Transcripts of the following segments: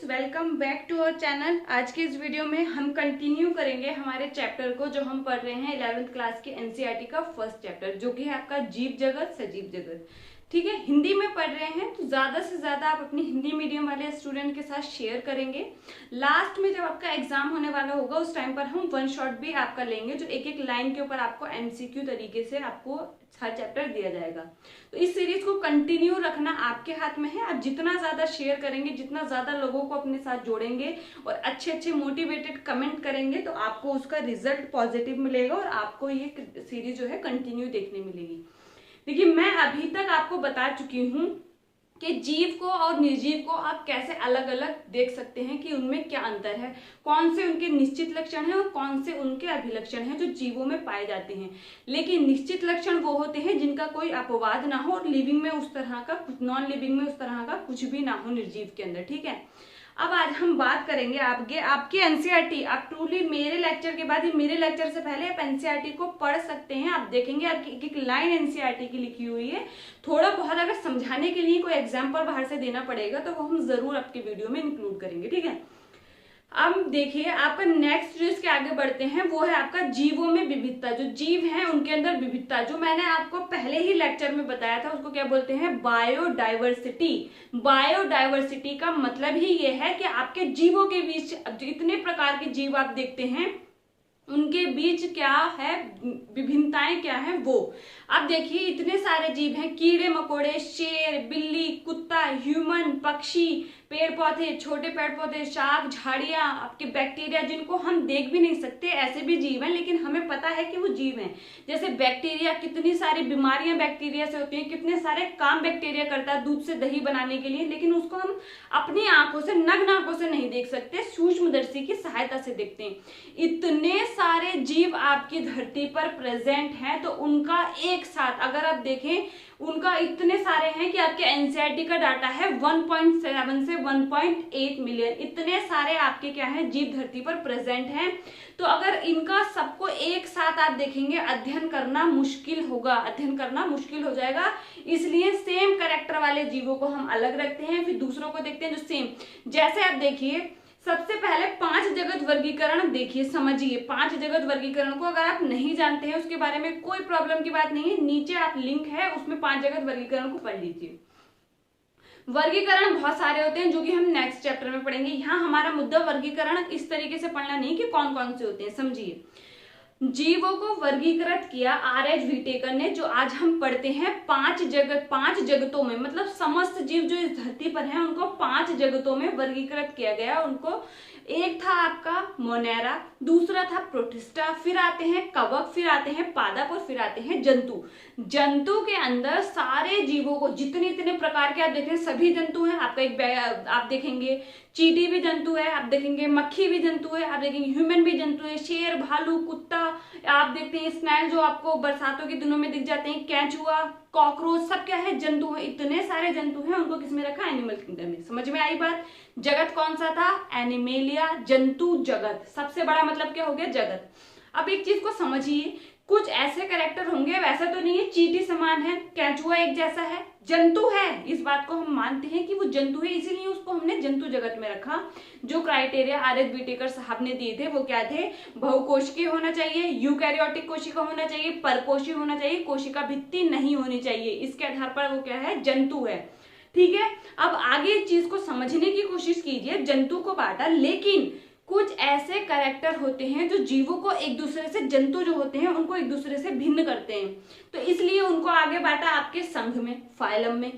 Friends, welcome back to our channel. आज के इस वीडियो में हम कंटिन्यू करेंगे हमारे चैप्टर को जो हम पढ़ रहे हैं 11th क्लास के एनसीईआरटी का फर्स्ट चैप्टर, जो कि है आपका जीव जगत सजीव जगत। ठीक है, हिंदी में पढ़ रहे हैं तो ज्यादा से ज्यादा आप अपनी हिंदी मीडियम वाले स्टूडेंट के साथ शेयर करेंगे। लास्ट में जब आपका एग्जाम होने वाला होगा उस टाइम पर हम वन शॉट भी आपका लेंगे, जो एक एक लाइन के ऊपर आपको एमसीक्यू तरीके से आपको हर चैप्टर दिया जाएगा। तो इस सीरीज को कंटिन्यू रखना आपके हाथ में है। आप जितना ज्यादा शेयर करेंगे, जितना ज्यादा लोगों को अपने साथ जोड़ेंगे और अच्छे अच्छे मोटिवेटेड कमेंट करेंगे तो आपको उसका रिजल्ट पॉजिटिव मिलेगा और आपको ये सीरीज जो है कंटिन्यू देखने मिलेगी। देखिए, मैं अभी तक आपको बता चुकी हूँ कि जीव को और निर्जीव को आप कैसे अलग अलग देख सकते हैं कि उनमें क्या अंतर है, कौन से उनके निश्चित लक्षण हैं और कौन से उनके अभिलक्षण हैं जो जीवों में पाए जाते हैं। लेकिन निश्चित लक्षण वो होते हैं जिनका कोई अपवाद ना हो और लिविंग में उस तरह का, नॉन लिविंग में उस तरह का कुछ भी ना हो निर्जीव के अंदर। ठीक है, अब आज हम बात करेंगे आपके एनसीईआरटी। आप ट्रूली मेरे लेक्चर के बाद, मेरे लेक्चर से पहले आप एनसीईआरटी को पढ़ सकते हैं। आप देखेंगे आपकी एक एक लाइन एनसीईआरटी की लिखी हुई है। थोड़ा बहुत अगर समझाने के लिए कोई एग्जाम्पल बाहर से देना पड़ेगा तो वो हम जरूर आपके वीडियो में इंक्लूड करेंगे। ठीक है, अब देखिए आपका नेक्स्ट जो इसके आगे बढ़ते हैं वो है आपका जीवों में विविधता। जो जीव हैं उनके अंदर विविधता, जो मैंने आपको पहले ही लेक्चर में बताया था, उसको क्या बोलते हैं? बायोडाइवर्सिटी। बायोडाइवर्सिटी का मतलब ही ये है कि आपके जीवों के बीच जितने प्रकार के जीव आप देखते हैं उनके बीच क्या है, विभिन्नताएं क्या है वो। अब देखिए इतने सारे जीव हैं, कीड़े मकोड़े, शेर, बिल्ली, कुत्ता, ह्यूमन, पक्षी, पेड़ पौधे, छोटे पेड़ पौधे, शाक, झाड़ियां, आपके बैक्टीरिया जिनको हम देख भी नहीं सकते, ऐसे भी जीव हैं लेकिन हमें पता है कि वो जीव हैं। जैसे बैक्टीरिया, कितनी सारी बीमारियां बैक्टीरिया से होती हैं, कितने सारे काम बैक्टीरिया करता है दूध से दही बनाने के लिए, लेकिन उसको हम अपनी आंखों से, नग्न आंखों से नहीं देख सकते, सूक्ष्मदर्शी की सहायता से देखते हैं। इतने सारे जीव आपकी धरती पर प्रेजेंट हैं, तो उनका एक साथ अगर आप देखें, उनका इतने सारे हैं कि आपके एनसीईआरटी का डाटा है 1.7 से 1.8 मिलियन। इतने सारे आपके क्या है, जीव धरती पर प्रेजेंट हैं। तो अगर इनका सबको एक साथ आप देखेंगे, अध्ययन करना मुश्किल होगा, अध्ययन करना मुश्किल हो जाएगा। इसलिए सेम कैरेक्टर वाले जीवों को हम अलग रखते हैं, फिर दूसरों को देखते हैं जो सेम। जैसे आप देखिए, सबसे पहले 5 जगत वर्गीकरण देखिए, समझिए 5 जगत वर्गीकरण को। अगर आप नहीं जानते हैं उसके बारे में कोई प्रॉब्लम की बात नहीं है, नीचे आप लिंक है उसमें 5 जगत वर्गीकरण को पढ़ लीजिए। वर्गीकरण बहुत सारे होते हैं जो कि हम नेक्स्ट चैप्टर में पढ़ेंगे। यहाँ हमारा मुद्दा वर्गीकरण इस तरीके से पढ़ना नहीं कि कौन कौन से होते हैं। समझिए, जीवों को वर्गीकृत किया आर.एच. व्हिटेकर ने, जो आज हम पढ़ते हैं 5 जगतों में, मतलब समस्त जीव जो इस धरती पर हैं उनको 5 जगतों में वर्गीकृत किया गया। उनको एक था आपका मोनेरा, दूसरा था प्रोटिस्टा, फिर आते हैं कवक, फिर आते हैं पादप और फिर आते हैं जंतु। जंतु के अंदर सारे जीवों को, जितने इतने प्रकार के आप देखें सभी जंतु हैं। आपका एक आप देखेंगे चींटी भी जंतु है, आप देखेंगे मक्खी भी जंतु है, आप देखेंगे ह्यूमन भी जंतु है, शेर, भालू, कुत्ता, आप देखते हैं स्नैल जो आपको बरसातों के दिनों में दिख जाते हैं, केंचुआ, कॉकरोच, सब क्या है, जंतु है। इतने सारे जंतु हैं, उनको किसमें रखा? एनिमल किंगडम में। समझ में आई बात? जगत कौन सा था? एनिमेलिया, जंतु जगत। सबसे बड़ा मतलब क्या हो गया? जगत। अब एक चीज को समझिए, कुछ ऐसे कैरेक्टर होंगे, वैसा तो नहीं है चींटी समान है, केंचुआ एक जैसा है, जंतु है, इस बात को हम मानते हैं कि वो जंतु है, इसीलिए उसको हमने जंतु जगत में रखा। जो क्राइटेरिया आर.एच. व्हिटेकर साहब ने दिए थे वो क्या थे? बहुकोशिकीय होना चाहिए, यूकैरियोटिक कोशिका होना चाहिए, परकोशीय होना चाहिए, कोशिका भित्ति नहीं होनी चाहिए। इसके आधार पर वो क्या है? जंतु है। ठीक है, अब आगे इस चीज को समझने की कोशिश कीजिए। जंतु को बांटा, लेकिन कुछ ऐसे कैरेक्टर होते हैं जो जीवों को एक दूसरे से, जंतु जो होते हैं उनको एक दूसरे से भिन्न करते हैं, तो इसलिए उनको आगे बांटा आपके संघ में, फाइलम में।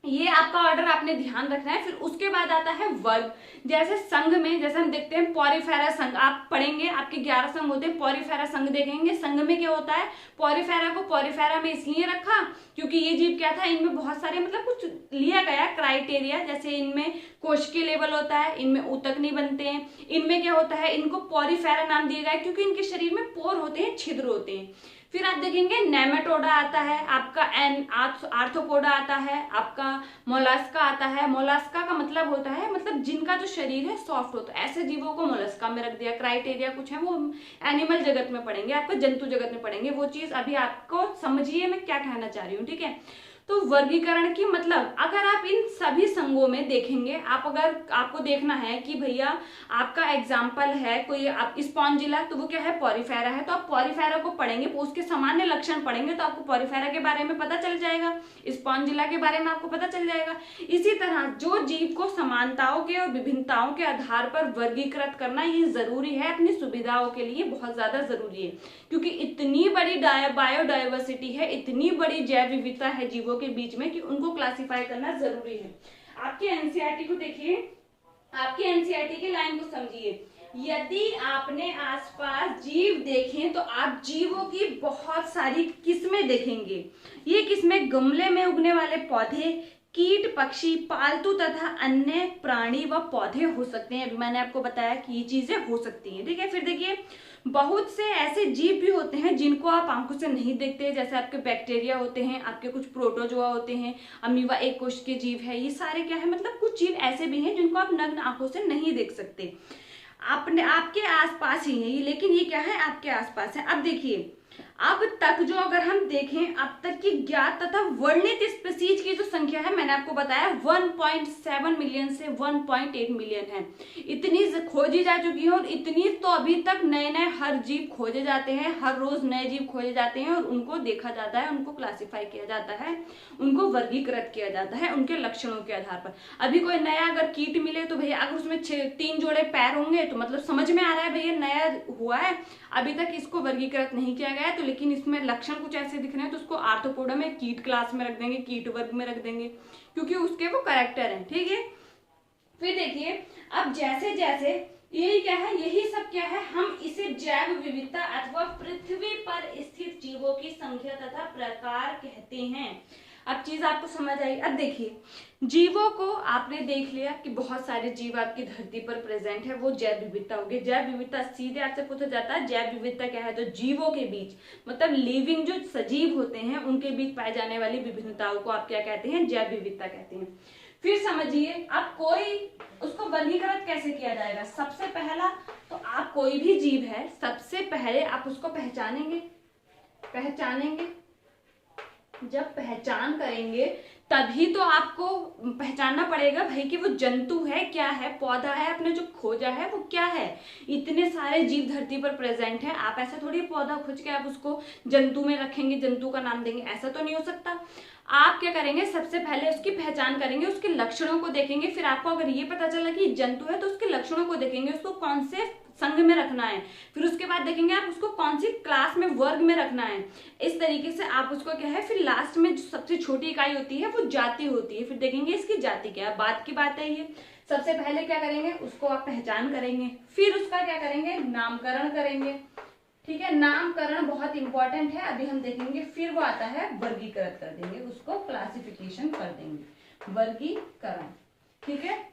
ये आपका ऑर्डर आपने ध्यान रखना है। फिर उसके बाद आता है वर्ग। जैसे संघ में, जैसे हम देखते हैं पॉरीफेरा संघ, आप पढ़ेंगे आपके 11 संघ होते हैं, पॉरीफेरा संघ देखेंगे। संघ में क्या होता है? पॉरीफेरा को पॉरीफेरा में इसलिए रखा क्योंकि ये जीव क्या था, इनमें बहुत सारे, मतलब कुछ लिया गया क्राइटेरिया। जैसे इनमें कोशिकीय लेवल होता है, इनमें ऊतक नहीं बनते हैं, इनमें क्या होता है, इनको पॉरीफेरा नाम दिया गया क्योंकि इनके शरीर में पोर होते हैं, छिद्र होते हैं। फिर आप देखेंगे नेमेटोडा आता है, आपका आर्थ्रोपोडा आता है, आपका मोलास्का आता है। मोलास्का का मतलब होता है, मतलब जिनका जो शरीर है सॉफ्ट होता है, ऐसे जीवों को मोलास्का में रख दिया। क्राइटेरिया कुछ है वो एनिमल जगत में पढ़ेंगे, आपको जंतु जगत में पढ़ेंगे। वो चीज अभी आपको समझिए मैं क्या कहना चाह रही हूँ। ठीक है, तो वर्गीकरण की मतलब अगर आप इन सभी संघों में देखेंगे, अगर आपको देखना है कि भैया आपका एग्जाम्पल है कोई आप स्पॉन्जिला, तो वो क्या है, पॉरीफेरा है, तो आप पॉरीफेरा को पढ़ेंगे, उसके सामान्य लक्षण पढ़ेंगे तो आपको पॉरीफेरा के बारे में पता चल जाएगा, स्पॉन्जिला के बारे में आपको पता चल जाएगा। इसी तरह जो जीव को समानताओं के और विभिन्नताओं के आधार पर वर्गीकृत करना ये जरूरी है, अपनी सुविधाओं के लिए बहुत ज्यादा जरूरी है, क्योंकि इतनी बड़ी बायोडाइवर्सिटी है, इतनी बड़ी जैव विविधता है जीवों के बीच में कि उनको क्लासिफाई करना जरूरी है। आपके एनसीईआरटी को देखिए, आपके एनसीईआरटी की लाइन को समझिए, यदि आपने आसपास जीव देखें तो आप जीवों की बहुत सारी किस्में देखेंगे। ये किस्में गमले में उगने वाले पौधे, कीट, पक्षी, पालतू तथा अन्य प्राणी व पौधे हो सकते हैं। अभी मैंने आपको बताया कि ये चीजें हो सकती हैं, ठीक है। फिर देखिए बहुत से ऐसे जीव भी होते हैं जिनको आप आंखों से नहीं देखते, जैसे आपके बैक्टीरिया होते हैं, आपके कुछ प्रोटोजोआ होते हैं, अमीबा एक कोश के जीव है, ये सारे क्या है, मतलब कुछ जीव ऐसे भी हैं जिनको आप नग्न आंखों से नहीं देख सकते, आपने आपके आसपास ही है ये, लेकिन ये क्या है, आपके आसपास है। अब देखिए अब तक जो अगर हम देखें अब तक की ज्ञात तथा वर्णित स्पीसीज की जो संख्या है, मैंने आपको बताया 1.7 मिलियन से 1.8 मिलियन है, इतनी खोजी जा चुकी है, और इतनी तो अभी तक नए नए हर जीव खोजे जाते हैं, हर रोज नए जीव खोजे जाते हैं और उनको देखा जाता है, उनको क्लासिफाई किया जाता है, उनको वर्गीकृत किया जाता है उनके लक्षणों के आधार पर। अभी कोई नया अगर कीट मिले तो भैया अगर उसमें 3 जोड़े पैर होंगे तो मतलब समझ में आ रहा है भैया नया हुआ है, अभी तक इसको वर्गीकृत नहीं किया गया है, तो लेकिन इसमें लक्षण कुछ ऐसे दिख रहे हैं तो उसको आर्थ्रोपोडा में कीट क्लास में रख देंगे, कीट वर्ग में रख देंगे, क्योंकि उसके वो कैरेक्टर हैं, ठीक है। फिर देखिए अब जैसे जैसे यही क्या है, यही सब क्या है, हम इसे जैव विविधता अथवा पृथ्वी पर स्थित जीवों की संख्या तथा प्रकार कहते हैं। अब चीज आपको समझ आई। अब देखिए जीवों को आपने देख लिया कि बहुत सारे जीव आपकी धरती पर प्रेजेंट है, वो जैव विविधता होगी। जैव विविधता सीधे आपसे पूछा जाता है जैव विविधता क्या है, तो जीवों के बीच मतलब लिविंग जो सजीव होते हैं उनके बीच पाए जाने वाली विभिन्नताओं को आप क्या कहते हैं, जैव विविधता कहते हैं। फिर समझिए अब कोई उसको वर्गीकृत कैसे किया जाएगा, सबसे पहला तो आप कोई भी जीव है सबसे पहले आप उसको पहचानेंगे, जब पहचान करेंगे तभी तो आपको पहचानना पड़ेगा भाई कि वो जंतु है, क्या है, पौधा है, आपने जो खोजा है वो क्या है। इतने सारे जीव धरती पर प्रेजेंट है, आप ऐसा थोड़ी पौधा खोज के आप उसको जंतु में रखेंगे, जंतु का नाम देंगे, ऐसा तो नहीं हो सकता। आप क्या करेंगे, सबसे पहले उसकी पहचान करेंगे, उसके लक्षणों को देखेंगे, फिर आपको अगर ये पता चला कि जंतु है तो उसके लक्षणों को देखेंगे, उसको कौन से संघ में रखना है, फिर उसके बाद देखेंगे आप उसको कौन सी क्लास में, वर्ग में रखना है। इस तरीके से आप उसको क्या है, फिर लास्ट में जो सबसे छोटी इकाई होती है वो जाति होती है, फिर देखेंगे इसकी जाति क्या है। बात की बात है ये, सबसे पहले क्या करेंगे, उसको आप पहचान करेंगे, फिर उसका क्या करेंगे, नामकरण करेंगे, ठीक है। नामकरण बहुत इंपॉर्टेंट है, अभी हम देखेंगे। फिर वो आता है वर्गीकृत कर देंगे, उसको क्लासिफिकेशन कर देंगे, वर्गीकरण, ठीक है।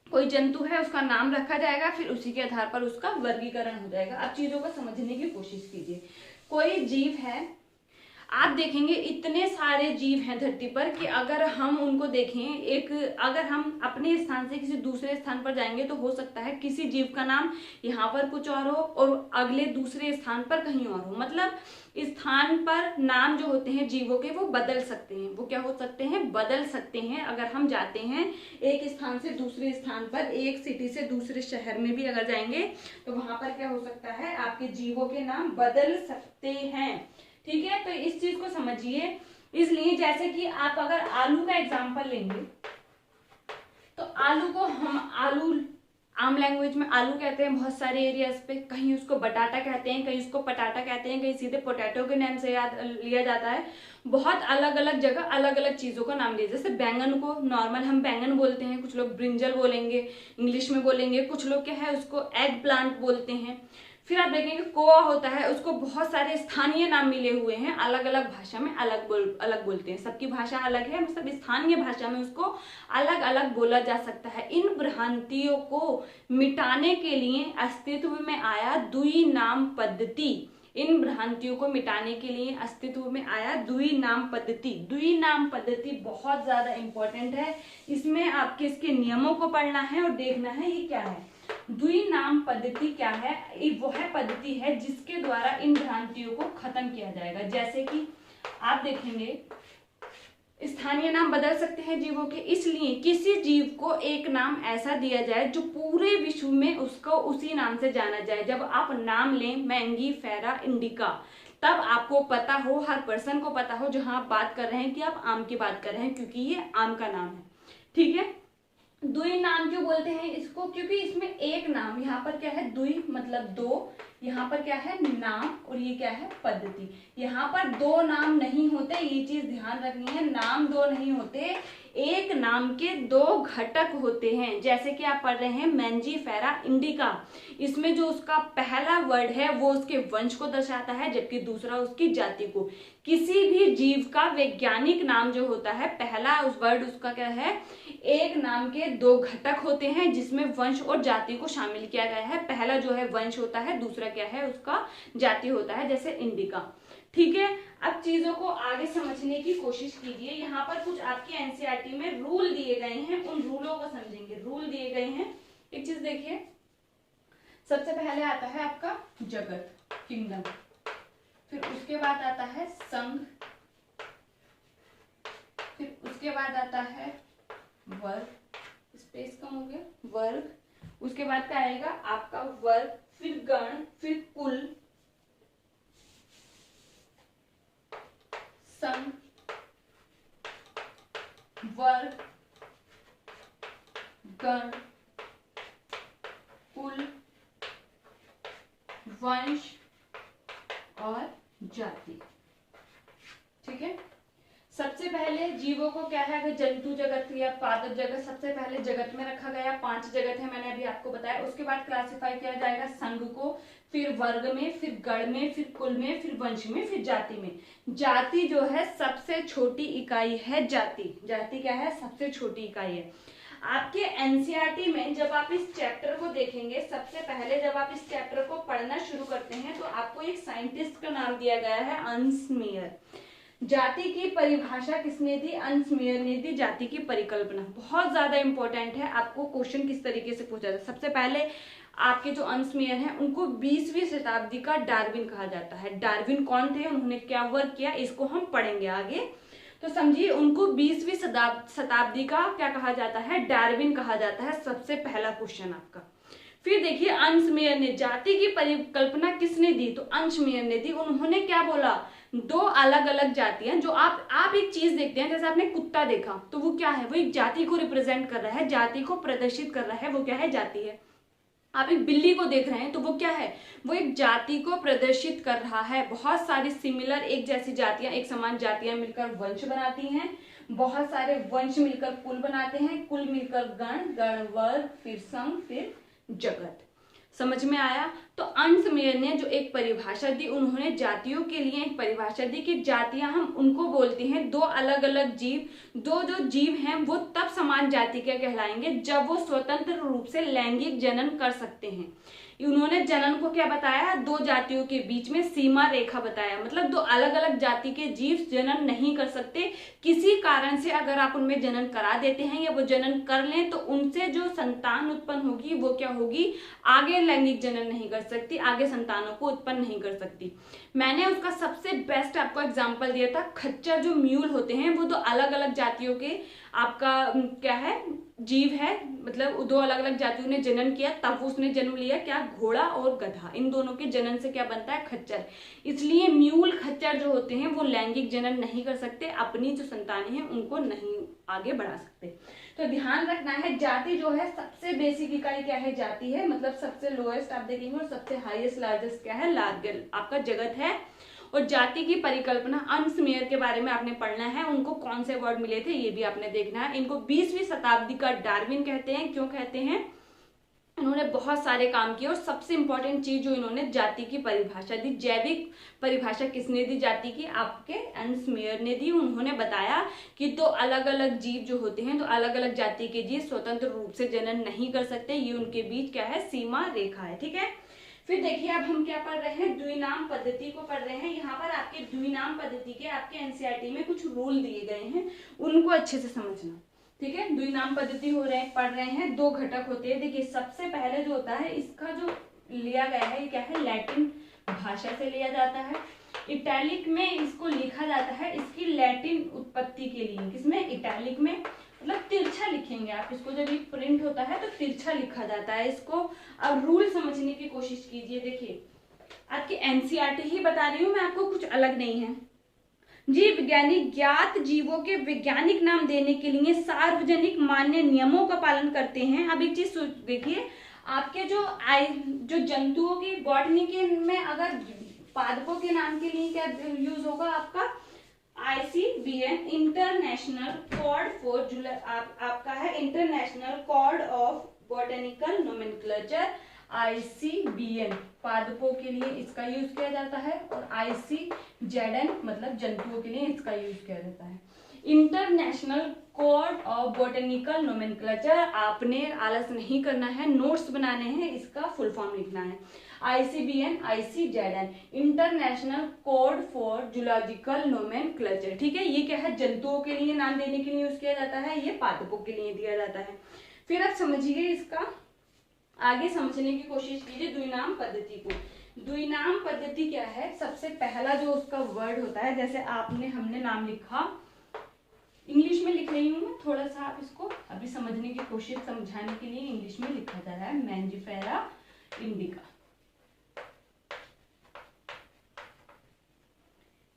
कोई जंतु है उसका नाम रखा जाएगा, फिर उसी के आधार पर उसका वर्गीकरण हो जाएगा। अब चीजों को समझने की कोशिश कीजिए। कोई जीव है, आप देखेंगे इतने सारे जीव हैं धरती पर कि अगर हम उनको देखें, अगर हम अपने स्थान से किसी दूसरे स्थान पर जाएंगे तो हो सकता है किसी जीव का नाम यहाँ पर कुछ और हो और अगले दूसरे स्थान पर कहीं और हो, मतलब स्थान पर नाम जो होते हैं जीवों के वो बदल सकते हैं, वो क्या हो सकते हैं, बदल सकते हैं। अगर हम जाते हैं एक स्थान से दूसरे स्थान पर, एक सिटी से दूसरे शहर में भी अगर जाएंगे तो वहां पर क्या हो सकता है, आपके जीवों के नाम बदल सकते हैं, ठीक है। तो इस चीज को समझिए। इसलिए जैसे कि आप अगर आलू का एग्जांपल लेंगे तो आलू को हम आम लैंग्वेज में आलू कहते हैं बहुत सारे एरियाज पे, कहीं उसको बटाटा कहते हैं, कहीं उसको पटाटा कहते हैं, कहीं सीधे पोटैटो के नाम से याद लिया जाता है। बहुत अलग अलग जगह अलग अलग चीजों का नाम लिया, जैसे बैंगन को नॉर्मल हम बैंगन बोलते हैं, कुछ लोग ब्रिंजल बोलेंगे, इंग्लिश में बोलेंगे, कुछ लोग क्या है उसको एग प्लांट बोलते हैं। फिर आप देखेंगे कोआ होता है, उसको बहुत सारे स्थानीय नाम मिले हुए हैं, अलग अलग भाषा में अलग बोलते हैं, सबकी भाषा अलग है, मतलब स्थानीय भाषा में उसको अलग अलग बोला जा सकता है। इन भ्रांतियों को मिटाने के लिए अस्तित्व में आया द्वि नाम पद्धति, इन भ्रांतियों को मिटाने के लिए अस्तित्व में आया द्वि नाम पद्धति। द्वि नाम पद्धति बहुत ज्यादा इंपॉर्टेंट है, इसमें आपके इसके नियमों को पढ़ना है और देखना है ये क्या है। द्वि नाम पद्धति क्या है, वो है पद्धति है जिसके द्वारा इन भ्रांतियों को खत्म किया जाएगा। जैसे कि आप देखेंगे स्थानीय नाम बदल सकते हैं जीवों के, इसलिए किसी जीव को एक नाम ऐसा दिया जाए जो पूरे विश्व में उसको उसी नाम से जाना जाए। जब आप नाम लें मैंगीफेरा इंडिका, तब आपको पता हो, हर पर्सन को पता हो जहां आप बात कर रहे हैं कि आप आम की बात कर रहे हैं, क्योंकि ये आम का नाम है। ठीक है, दुई नाम क्यों बोलते हैं इसको? क्योंकि इसमें एक नाम, यहाँ पर क्या है दुई मतलब दो, यहाँ पर क्या है नाम, और ये क्या है पद्धति। यहाँ पर दो नाम नहीं होते, ये चीज ध्यान रखनी है, नाम दो नहीं होते, एक नाम के दो घटक होते हैं। जैसे कि आप पढ़ रहे हैं मैंजीफेरा इंडिका, इसमें जो उसका पहला वर्ड है वो उसके वंश को दर्शाता है, जबकि दूसरा उसकी जाति को। किसी भी जीव का वैज्ञानिक नाम जो होता है, पहला उस वर्ड उसका क्या है, एक नाम के दो घटक होते हैं जिसमें वंश और जाति को शामिल किया गया है। पहला जो है वंश होता है, दूसरा क्या है उसका जाति होता है, जैसे इंडिका। ठीक है, अब चीजों को आगे समझने की कोशिश कीजिए। यहाँ पर कुछ आपके एनसीईआरटी में रूल दिए गए हैं, उन रूलों को समझेंगे। रूल दिए गए हैं, एक चीज देखिए, सबसे पहले आता है आपका जगत, किंगडम, फिर उसके बाद आता है संघ, फिर उसके बाद आता है वर्ग, स्पेस कम हो गया, वर्ग, उसके बाद क्या आएगा आपका वर्ग, फिर गण, फिर कुल, संघ, वर्ग, गण, कुल, वंश और जाति। ठीक है, सबसे पहले जीवों को क्या है, अगर जंतु जगत या पादप जगत, सबसे पहले जगत में रखा गया, 5 जगत है मैंने अभी आपको बताया। उसके बाद क्लासिफाई किया जाएगा संघ को, फिर वर्ग में, फिर गण में, फिर कुल में, फिर वंश में, फिर जाति में। जाति जो है सबसे छोटी इकाई है, जाति, जाति क्या है, सबसे छोटी इकाई है। आपके एनसीईआरटी में जब आप इस चैप्टर को देखेंगे, सबसे पहले जब आप इस चैप्टर को पढ़ना शुरू करते हैं तो आपको एक साइंटिस्ट का नाम दिया गया है, अर्नस्ट मेयर। जाति की परिभाषा किसने दी? अर्नस्ट मेयर ने दी जाति की परिकल्पना। बहुत ज्यादा इंपॉर्टेंट है, आपको क्वेश्चन किस तरीके से पूछा जाता है। सबसे पहले आपके जो अर्नस्ट मेयर हैं उनको 20वीं शताब्दी का डार्विन कहा जाता है। डार्विन कौन थे, उन्होंने क्या वर्क किया, इसको हम पढ़ेंगे आगे। तो समझिए उनको 20वीं शताब्दी का क्या कहा जाता है, डार्विन कहा जाता है। सबसे पहला क्वेश्चन आपका। फिर देखिए अर्नस्ट मेयर ने जाति की परिकल्पना किसने दी, तो अर्नस्ट मेयर ने दी। उन्होंने क्या बोला, दो अलग अलग जातियां, जो आप एक चीज देखते हैं, जैसे आपने कुत्ता देखा तो वो क्या है, वो एक जाति को रिप्रेजेंट कर रहा है, जाति को प्रदर्शित कर रहा है, वो क्या है, जाति है। आप एक बिल्ली को देख रहे हैं तो वो क्या है, वो एक जाति को प्रदर्शित कर रहा है। बहुत सारी सिमिलर एक जैसी जातियां, एक समान जातियां मिलकर वंश बनाती हैं, बहुत सारे वंश मिलकर कुल बनाते हैं, कुल मिलकर गण, गण वर्ग, फिर संघ, फिर जगत। समझ में आया? तो अर्नस्ट मेयर ने जो एक परिभाषा दी, उन्होंने जातियों के लिए एक परिभाषा दी कि जातियां हम उनको बोलते हैं, दो अलग अलग जीव, दो जो जीव हैं वो तब समान जाति के कहलाएंगे जब वो स्वतंत्र रूप से लैंगिक जनन कर सकते हैं। उन्होंने जनन को क्या बताया, दो जातियों के बीच में सीमा रेखा बताया, मतलब दो अलग अलग जाति के जीव जनन नहीं कर सकते। किसी कारण से अगर आप उनमें जनन करा देते हैं या वो जनन कर लें तो उनसे जो संतान उत्पन्न होगी वो क्या होगी, आगे लैंगिक जनन नहीं कर सकती, आगे संतानों को उत्पन्न नहीं कर सकती। मैंने उसका सबसे बेस्ट आपको एग्जाम्पल दिया था, खच्चर जो म्यूल होते हैं वो दो अलग अलग जातियों के आपका क्या है, जीव है, मतलब दो अलग अलग जातियों ने जनन किया, तब उसने जन्म लिया क्या, घोड़ा और गधा, इन दोनों के जनन से क्या बनता है, खच्चर। इसलिए म्यूल खच्चर जो होते हैं वो लैंगिक जनन नहीं कर सकते, अपनी जो संतानें हैं उनको नहीं आगे बढ़ा सकते। तो ध्यान रखना है, जाति जो है सबसे बेसिक इकाई क्या है, जाति है, मतलब सबसे लोएस्ट आप देखेंगे, और सबसे हाईएस्ट लार्जेस्ट क्या है, लार्जर आपका जगत है। और जाति की परिकल्पना अर्नस्ट मेयर के बारे में आपने पढ़ना है, उनको कौन से वर्ड मिले थे ये भी आपने देखना है। इनको 20वीं शताब्दी का डार्विन कहते हैं। क्यों कहते हैं, इन्होंने बहुत सारे काम किए, और सबसे इंपॉर्टेंट चीज जो इन्होंने जाति की परिभाषा दी। जैविक परिभाषा किसने दी जाति की, आपके अर्नस्ट मेयर ने दी। उन्होंने बताया कि दो अलग अलग जीव जो होते हैं, तो अलग अलग जाति के जीव स्वतंत्र रूप से जनन नहीं कर सकते, ये उनके बीच क्या है, सीमा रेखा है। ठीक है, फिर देखिए अब हम क्या पढ़ रहे हैं, द्विनाम पद्धति को पढ़ रहे हैं। यहाँ पर आपके द्विनाम पद्धति के आपके एनसीईआरटी में कुछ रूल दिए गए हैं, उनको अच्छे से समझना। ठीक है, द्विनाम पद्धति हो रहे हैं, पढ़ रहे हैं, दो घटक होते हैं। देखिए सबसे पहले जो होता है, इसका जो लिया गया है ये क्या है, लैटिन भाषा से लिया जाता है। इटैलिक में इसको लिखा जाता है इसकी लैटिन उत्पत्ति के लिए। किसमें? इटैलिक में, मतलब तिरछा लिखेंगे आप इसको, जब ये प्रिंट होता है तो तिरछा लिखा जाता है इसको। अब रूल समझने की कोशिश कीजिए। देखिए आपकी एनसीईआरटी ही बता रही हूं मैं, आपको कुछ अलग नहीं है। जीव वैज्ञानिक ज्ञात जीवों के वैज्ञानिक नाम देने के लिए सार्वजनिक मान्य नियमों का पालन करते हैं। अब एक चीज देखिए, आपके जो जंतुओं की बॉटनी के में अगर पादपों के नाम के लिए क्या यूज होगा आपका? ICBN, इंटरनेशनल कोड फॉर आपका है international code of botanical nomenclature. ICBN पादपों के लिए इसका यूज किया जाता है, और ICZN मतलब जंतुओं के लिए इसका यूज किया जाता है। International code of botanical nomenclature, आपने आलस नहीं करना है, नोट्स बनाने हैं, इसका फुल फॉर्म लिखना है। ICBN, ICZN international code for zoological nomenclature. ठीक है, ये क्या है? जंतुओं के लिए नाम देने के लिए यूज किया जाता है, ये पादपों के लिए दिया जाता है। फिर आप समझिए, इसका आगे समझने की कोशिश कीजिए द्विनाम पद्धति को। द्विनाम पद्धति क्या है? सबसे पहला जो उसका वर्ड होता है, जैसे हमने नाम लिखा, इंग्लिश में लिख रही हूँ मैं, थोड़ा सा आप इसको अभी समझने की कोशिश, समझाने के लिए इंग्लिश में लिखा जा रहा है, मैंजिफेरा इंडिका।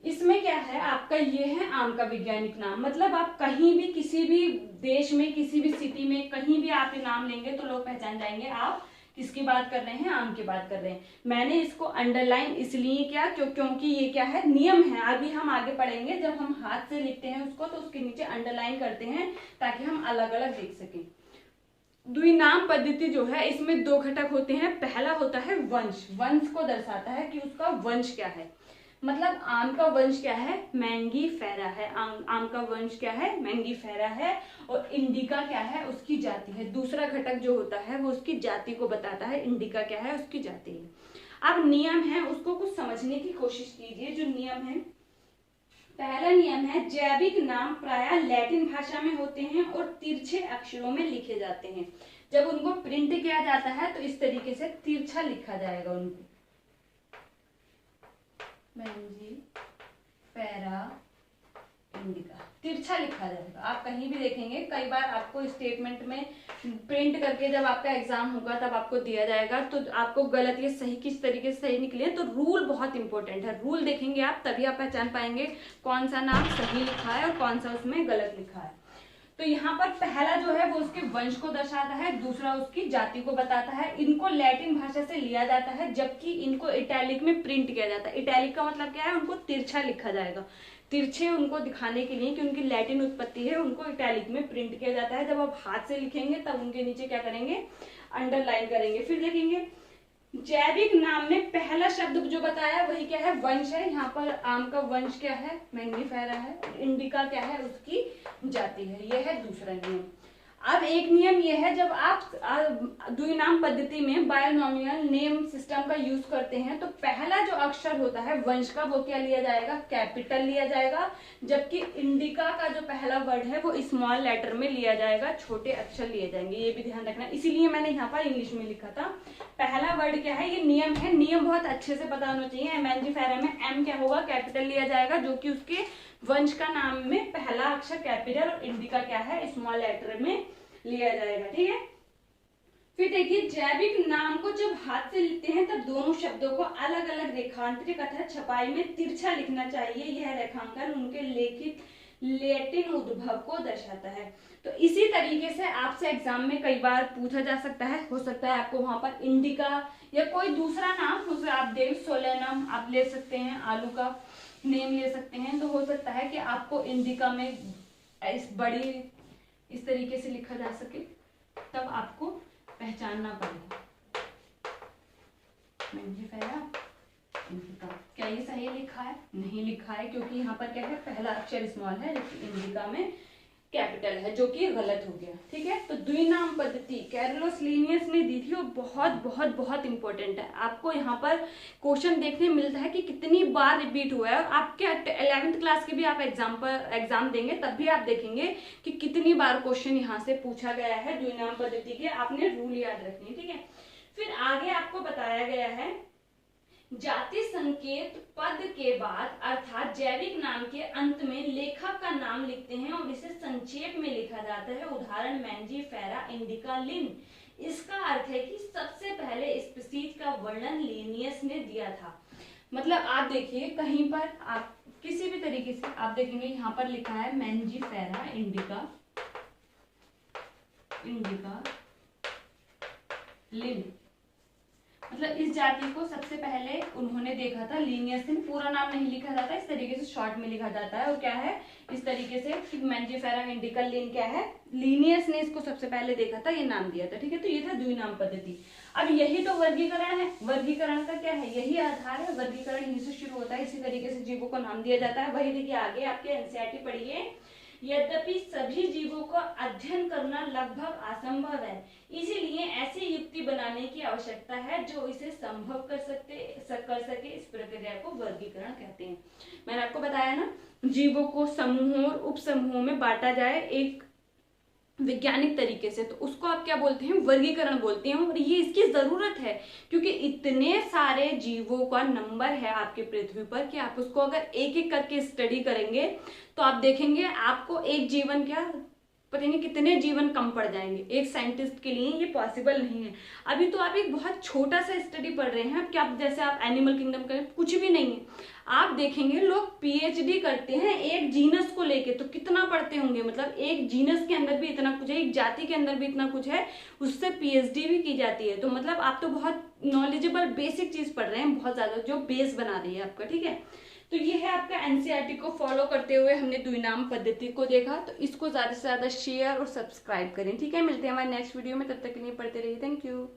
इसमें क्या है आपका? ये है आम का वैज्ञानिक नाम, मतलब आप कहीं भी किसी भी देश में किसी भी सिटी में कहीं भी आप ये नाम लेंगे तो लोग पहचान जाएंगे आप किसकी बात कर रहे हैं, आम की बात कर रहे हैं। मैंने इसको अंडरलाइन इसलिए किया क्योंकि ये क्या है? नियम है। अभी हम आगे पढ़ेंगे, जब हम हाथ से लिखते हैं उसको तो उसके नीचे अंडरलाइन करते हैं ताकि हम अलग अलग देख सकें। द्विनाम पद्धति जो है इसमें दो घटक होते हैं। पहला होता है वंश, वंश को दर्शाता है कि उसका वंश क्या है, मतलब आम का वंश क्या है? मैंगीफेरा है। आम का वंश क्या है? मैंगीफेरा है। और इंडिका क्या है? उसकी जाति है। दूसरा घटक जो होता है वो उसकी जाति को बताता है। इंडिका क्या है? उसकी जाति है। अब नियम है, उसको कुछ समझने की कोशिश कीजिए। जो नियम है, पहला नियम है जैविक नाम प्रायः लैटिन भाषा में होते हैं और तिरछे अक्षरों में लिखे जाते हैं। जब उनको प्रिंट किया जाता है तो इस तरीके से तिरछा लिखा जाएगा उनको, मैंजिफेरा इंडिका, तिरछा लिखा जाएगा। आप कहीं भी देखेंगे, कई बार आपको स्टेटमेंट में प्रिंट करके जब आपका एग्जाम होगा तब आपको दिया जाएगा, तो आपको गलत या सही किस तरीके से सही निकले, तो रूल बहुत इंपॉर्टेंट है। रूल देखेंगे आप तभी आप पहचान पाएंगे कौन सा नाम सही लिखा है और कौन सा उसमें गलत लिखा है। तो यहाँ पर पहला जो है वो उसके वंश को दर्शाता है, दूसरा उसकी जाति को बताता है। इनको लैटिन भाषा से लिया जाता है, जबकि इनको इटैलिक में प्रिंट किया जाता है। इटैलिक का मतलब क्या है? उनको तिरछा लिखा जाएगा। तिरछे उनको दिखाने के लिए कि उनकी लैटिन उत्पत्ति है, उनको इटैलिक में प्रिंट किया जाता है। जब आप हाथ से लिखेंगे तब उनके नीचे क्या करेंगे? अंडरलाइन करेंगे। फिर देखेंगे जैविक नाम में पहला शब्द जो बताया वही क्या है? वंश है। यहाँ पर आम का वंश क्या है? मैंगीफेरा है। और इंडिका क्या है? उसकी जाति है। यह है दूसरा नियम। अब एक नियम यह है, जब आप द्विनाम पद्धति में बायोनॉमियल नेम सिस्टम का यूज करते हैं तो पहला जो अक्षर होता है वंश का वो क्या लिया जाएगा? कैपिटल लिया जाएगा, जबकि इंडिका का जो पहला वर्ड है वो स्मॉल लेटर में लिया जाएगा, छोटे अक्षर लिए जाएंगे। ये भी ध्यान रखना, इसीलिए मैंने यहाँ पर इंग्लिश में लिखा था। पहला वर्ड क्या है? ये नियम है। नियम बहुत अच्छे से पता होना चाहिए। मैंजिफेरा में एम क्या होगा? कैपिटल लिया जाएगा, जो कि उसके वंश का नाम में पहला अक्षर कैपिटल, और इंडिका क्या है? स्मॉल लेटर में लिया जाएगा। ठीक है, फिर देखिए जैविक नाम को जब हाथ से लिखते हैं तब दोनों शब्दों को अलग अलग रेखांतरित अथवा छपाई में तिरछा लिखना चाहिए। यह रेखांकन उनके लिखित लैटिन उद्भव को दर्शाता है। तो इसी तरीके से आपसे एग्जाम में कई बार पूछा जा सकता है, हो सकता है आपको वहां पर इंडिका या कोई दूसरा नाम, उसे आप देव सोलेनम आप ले सकते हैं, आलू का नेम ले सकते हैं, तो हो सकता है कि आपको इंडिका में इस तरीके से लिखा जा सके, तब आपको पहचानना पड़ेगा। मैंजिफेरा इंडिका, क्या ये सही लिखा है? नहीं लिखा है, क्योंकि यहाँ पर क्या है? पहला अक्षर स्मॉल है, जबकि इंडिका में कैपिटल है, जो कि गलत हो गया। ठीक है, तो द्विनाम पद्धति कैरोलस लिनियस ने दी थी और बहुत बहुत बहुत इंपॉर्टेंट है। आपको यहाँ पर क्वेश्चन देखने मिलता है कि कितनी बार रिपीट हुआ है, और आपके 11th क्लास के भी आप एग्जाम देंगे तब भी आप देखेंगे कि कितनी बार क्वेश्चन यहाँ से पूछा गया है द्विनाम पद्धति के। आपने रूल याद रखनी है। ठीक है, फिर आगे आपको बताया गया है जाति संकेत पद के बाद अर्थात जैविक नाम के अंत में लेखक का नाम लिखते हैं और इसे संक्षेप में लिखा जाता है। उदाहरण मैंजीफेरा इंडिका लिन। इसका अर्थ है कि सबसे पहले स्पीशीज का वर्णन लिनियस ने दिया था। मतलब आप देखिए कहीं पर आप किसी भी तरीके से आप देखेंगे यहाँ पर लिखा है मैंजीफेरा इंडिका लिन। मतलब इस जाति को सबसे पहले उन्होंने देखा था लिनियस ने। पूरा नाम नहीं लिखा जाता, इस तरीके से शॉर्ट में लिखा जाता है। और क्या है इस तरीके से कि मैंजीफेरा इंडिका लिन क्या है, लिनियस ने इसको सबसे पहले देखा था, ये नाम दिया था। ठीक है, तो ये था द्विनाम पद्धति। अब यही तो वर्गीकरण है। वर्गीकरण का क्या है, यही आधार है। वर्गीकरण यहीं से शुरू होता है, इसी तरीके से जीवों को नाम दिया जाता है। वही देखिए आगे आपके एनसीईआरटी पढ़िए। यद्यपि सभी जीवों का अध्ययन करना लगभग असंभव है, इसीलिए ऐसी युक्ति बनाने की आवश्यकता है जो इसे संभव कर सके। इस प्रक्रिया को वर्गीकरण कहते हैं। मैंने आपको बताया ना, जीवों को समूहों और उप समूहों में बांटा जाए एक वैज्ञानिक तरीके से, तो उसको आप क्या बोलते हैं, वर्गीकरण बोलते हैं। और ये इसकी जरूरत है क्योंकि इतने सारे जीवों का नंबर है आपके पृथ्वी पर कि आप उसको अगर एक एक करके स्टडी करेंगे तो आप देखेंगे आपको एक जीवन क्या पता नहीं कितने जीवन कम पड़ जाएंगे। एक साइंटिस्ट के लिए ये पॉसिबल नहीं है। अभी तो आप एक बहुत छोटा सा स्टडी पढ़ रहे हैं, क्या जैसे आप एनिमल किंगडम करें, कुछ भी नहीं है। आप देखेंगे लोग पीएचडी करते हैं एक जीनस को लेके, तो कितना पढ़ते होंगे। मतलब एक जीनस के अंदर भी इतना कुछ है, एक जाति के अंदर भी इतना कुछ है, उससे पीएचडी भी की जाती है। तो मतलब आप तो बहुत नॉलेजेबल बेसिक चीज पढ़ रहे हैं, बहुत ज्यादा, जो बेस बना रही है आपका। ठीक है, तो ये है आपका एनसीईआरटी को फॉलो करते हुए हमने द्विनाम पद्धति को देखा। तो इसको ज्यादा से ज्यादा शेयर और सब्सक्राइब करें। ठीक है, मिलते हैं हमारे नेक्स्ट वीडियो में, तब तक के लिए पढ़ते रहिए। Thank you.